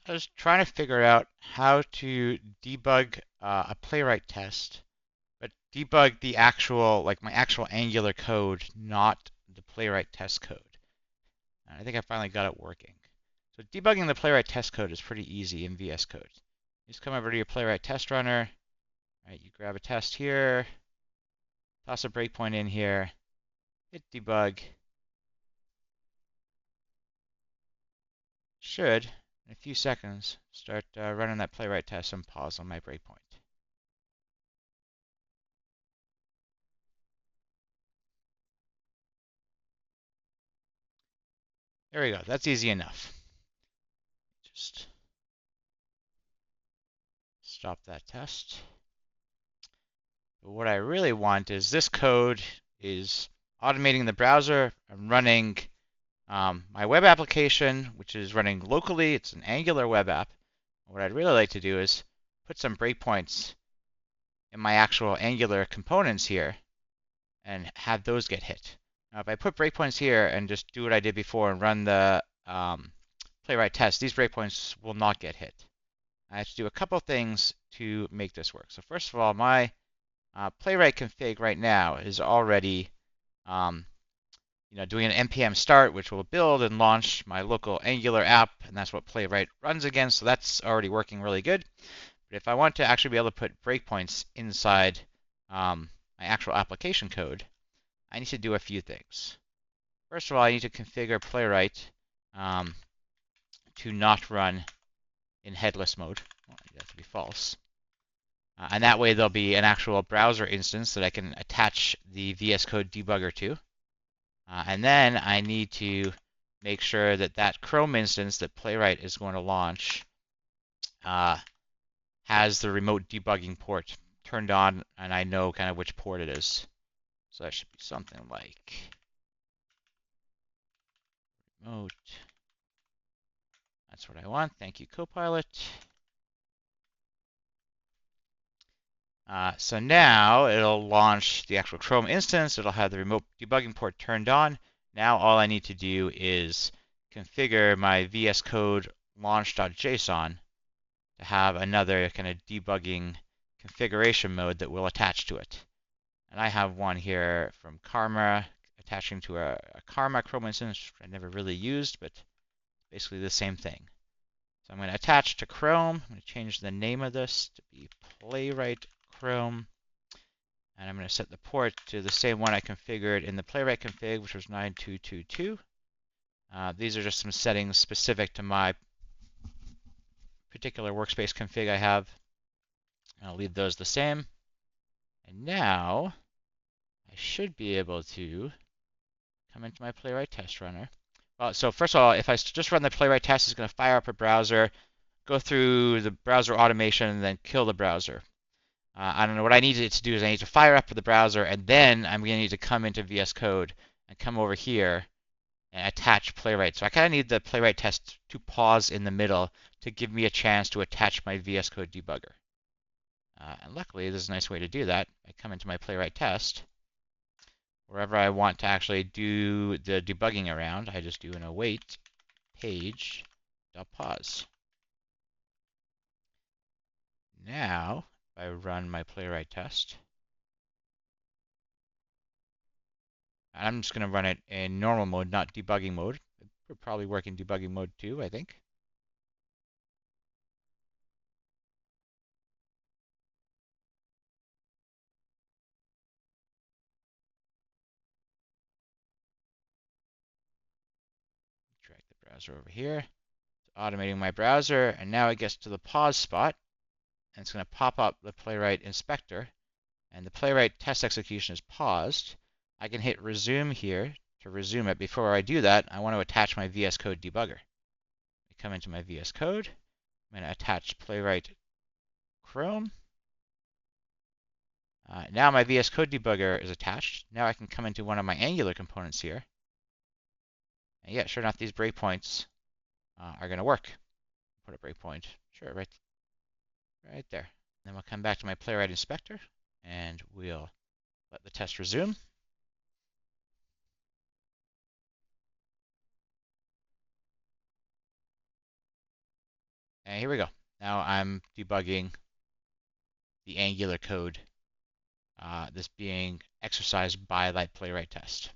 I was trying to figure out how to debug a Playwright test, but debug the actual, like my actual Angular code, not the Playwright test code. And I think I finally got it working. So debugging the Playwright test code is pretty easy in VS Code. You just come over to your Playwright test runner. All right, you grab a test here, toss a breakpoint in here, hit debug. Should, in a few seconds, start running that Playwright test and pause on my breakpoint. There we go. That's easy enough. Just stop that test. But what I really want is this code is automating the browser and running my web application, which is running locally. It's an Angular web app. What I'd really like to do is put some breakpoints in my actual Angular components here and have those get hit. Now, if I put breakpoints here and just do what I did before and run the Playwright test, these breakpoints will not get hit. I have to do a couple things to make this work. So first of all, my Playwright config right now is already doing an npm start, which will build and launch my local Angular app, and that's what Playwright runs against, so that's already working really good. But if I want to actually be able to put breakpoints inside my actual application code, I need to do a few things. First of all, I need to configure Playwright to not run in headless mode. Well, I need that to be false. And that way there'll be an actual browser instance that I can attach the VS Code debugger to. And then I need to make sure that that Chrome instance that Playwright is going to launch has the remote debugging port turned on, and I know kind of which port it is. So that should be something like remote. That's what I want. Thank you, Copilot. So now it'll launch the actual Chrome instance. It'll have the remote debugging port turned on. Now all I need to do is configure my VS Code launch.json to have another kind of debugging configuration mode that will attach to it. And I have one here from Karma attaching to a Karma Chrome instance I never really used, but basically the same thing. So I'm going to attach to Chrome. I'm going to change the name of this to be Playwright Chrome. And I'm going to set the port to the same one I configured in the Playwright config, which was 9222. These are just some settings specific to my particular workspace config I have. I'll leave those the same. And now I should be able to come into my Playwright test runner. Well, so first of all, if I just run the Playwright test, it's going to fire up a browser, go through the browser automation, and then kill the browser. I don't know what I need it to do is I need to fire up the browser, and then I'm going to need to come into VS Code and come over here and attach Playwright. So I kind of need the Playwright test to pause in the middle to give me a chance to attach my VS Code debugger. And luckily, there's a nice way to do that. I come into my Playwright test. Wherever I want to actually do the debugging around, I just do an await page.pause. Now, if I run my Playwright test, and I'm just going to run it in normal mode, not debugging mode. It would probably work in debugging mode too, I think. Drag the browser over here. It's automating my browser, and now it gets to the pause spot, and it's going to pop up the Playwright inspector, and the Playwright test execution is paused. I can hit resume here to resume it. Before I do that, I want to attach my VS Code debugger. I come into my VS Code. I'm going to attach Playwright Chrome. Now my VS Code debugger is attached. Now I can come into one of my Angular components here. And yeah, sure enough, these breakpoints are going to work. Put a breakpoint, sure, right there. Then we'll come back to my Playwright inspector, and we'll let the test resume. And here we go. Now I'm debugging the Angular code, this being exercised by that playwright test.